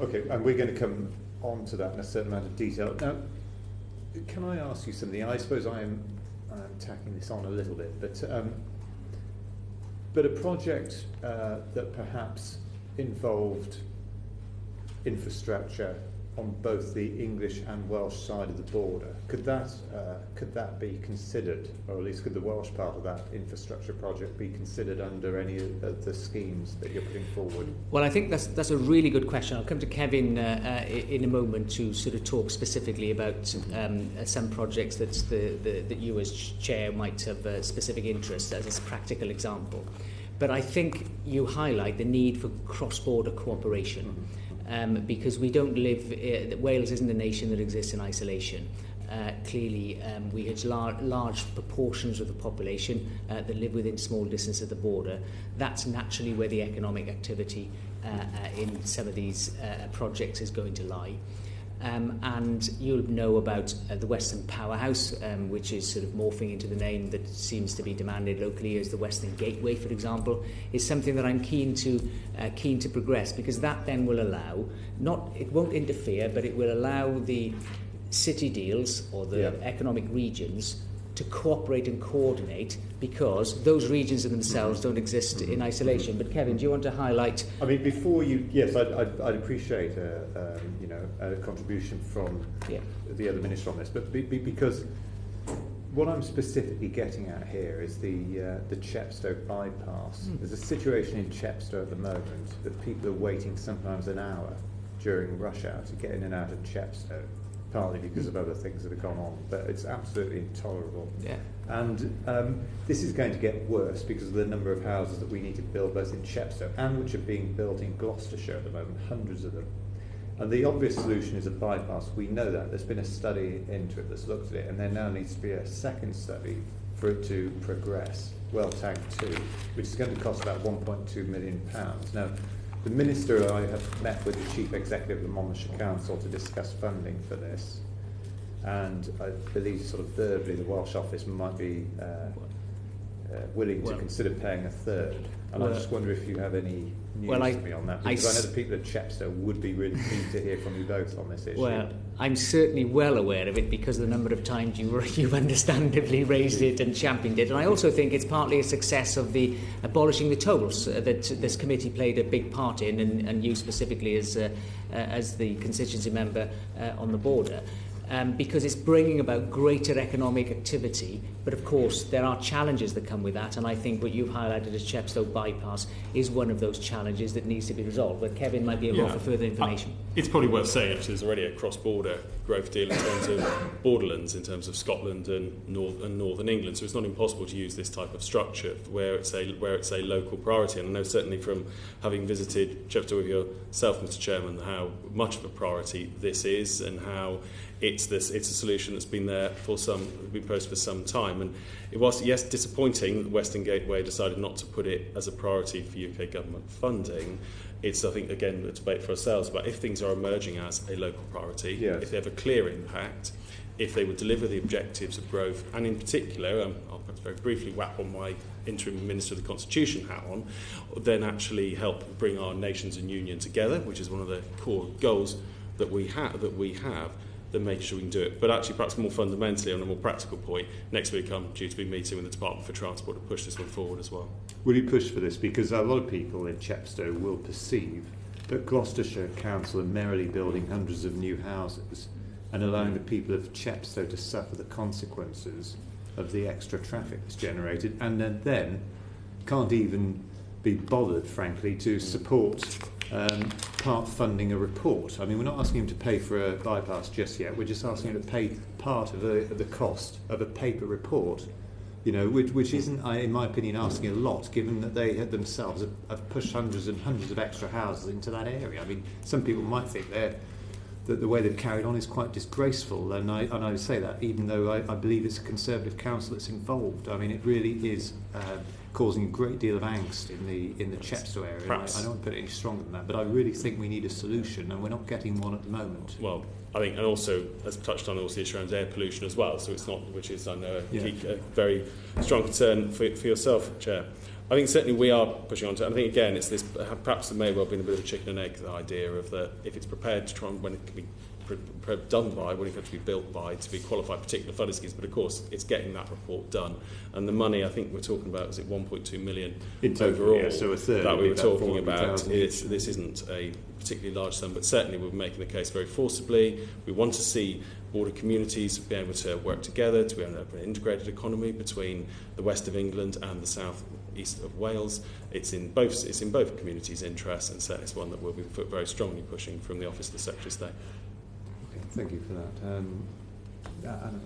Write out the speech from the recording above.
Okay, and we're going to come on to that in a certain amount of detail. Now, can I ask you something? I suppose I'm tacking this on a little bit, but a project that perhaps involved infrastructure on both the English and Welsh side of the border, could that be considered, or at least could the Welsh part of that infrastructure project be considered under any of the schemes that you're putting forward? Well, I think that's a really good question. I'll come to Kevin in a moment to sort of talk specifically about some projects that you as chair might have a specific interest as a practical example. But I think you highlight the need for cross-border cooperation. Because we don't live, Wales isn't a nation that exists in isolation. Clearly, we have large proportions of the population that live within small distance of the border. That's naturally where the economic activity in some of these projects is going to lie. And you'll know about the Western Powerhouse, which is sort of morphing into the name that seems to be demanded locally as the Western Gateway, for example, is something that I'm keen to progress, because that then will allow, it won't interfere, but it will allow the city deals or the economic regions to cooperate and coordinate, because those regions in themselves don't exist in isolation. But Kevin, do you want to highlight? I mean, before you, yes, I'd appreciate a contribution from the other minister on this, but because what I'm specifically getting at here is the Chepstow bypass. There's a situation in Chepstow at the moment that people are waiting sometimes an hour during rush hour to get in and out of Chepstow, partly because of other things that have gone on, but it's absolutely intolerable. Yeah. And this is going to get worse because of the number of houses that we need to build both in Chepstow and which are being built in Gloucestershire at the moment, hundreds of them. And the obvious solution is a bypass. We know that. There's been a study into it that's looked at it, and there now needs to be a second study for it to progress, Well Tank 2, which is going to cost about £1.2 million. Now, the Minister, I have met with the Chief Executive of the Monmouthshire Council to discuss funding for this, and I believe sort of verbally the Welsh office might be willing to consider paying a third. And I just wonder if you have any news to me on that, because I know the people at Chepstow would be really keen to hear from you both on this issue. Well, I'm certainly well aware of it because of the number of times you've understandably raised it and championed it. And I also think it's partly a success of the abolishing the tolls that this committee played a big part in, and you specifically as the constituency member on the border. Because it's bringing about greater economic activity, but of course there are challenges that come with that, and I think what you've highlighted as Chepstow bypass is one of those challenges that needs to be resolved, but Kevin might be able to offer further information. It's probably worth saying actually there's already a cross-border growth deal in terms of borderlands, in terms of Scotland and Northern England, so it's not impossible to use this type of structure where it's a local priority. And I know certainly from having visited Chepstow with yourself, Mr. Chairman, how much of a priority this is, and how it's a solution that's been there been posed for some time. And it was, yes, disappointing that Western Gateway decided not to put it as a priority for UK government funding. It's, I think, again, a debate for ourselves about if things are emerging as a local priority, if they have a clear impact, if they would deliver the objectives of growth, and in particular, I'll perhaps very briefly whap on my interim Minister of the Constitution hat on, then actually help bring our nations and union together, which is one of the core goals that we have, then make sure we can do it. But actually, perhaps more fundamentally, on a more practical point, next week I'm due to be meeting with the Department for Transport to push this one forward as well. Will you push for this? Because a lot of people in Chepstow will perceive that Gloucestershire Council are merrily building hundreds of new houses and allowing the people of Chepstow to suffer the consequences of the extra traffic that's generated, and then can't even be bothered, frankly, to support part funding a report. I mean, we're not asking him to pay for a bypass just yet. We're just asking him to pay part of the cost of a paper report, which isn't, in my opinion, asking a lot, given that they themselves have pushed hundreds and hundreds of extra houses into that area. I mean, some people might think that the way they've carried on is quite disgraceful, and I say that even though I believe it's a Conservative council that's involved. I mean, it really is causing a great deal of angst in the Chepstow area. I don't want to put it any stronger than that, but I really think we need a solution, and we're not getting one at the moment. Well, I think, and also, as touched on, also the issue around air pollution as well, so it's not, which is, I know, a very strong concern for yourself, Chair. I think certainly we are pushing on to it. I think, again, it's this, perhaps there may well have been a bit of a chicken and egg, the idea of that if it's prepared to try and, when it can be done by, when it can be built by, to be qualified particular funding schemes, but of course it's getting that report done. And the money, I think we're talking about, is it 1.2 million in total, overall, yeah, so a third that we were talking about. This isn't a particularly large sum, but certainly we're making the case very forcibly. We want to see border communities be able to work together, to be able to have an integrated economy between the west of England and the south east of Wales. It's in both communities' interests, and certainly it's one that we'll be very strongly pushing from the Office of the Secretary of State. Okay, thank you for that. Anna.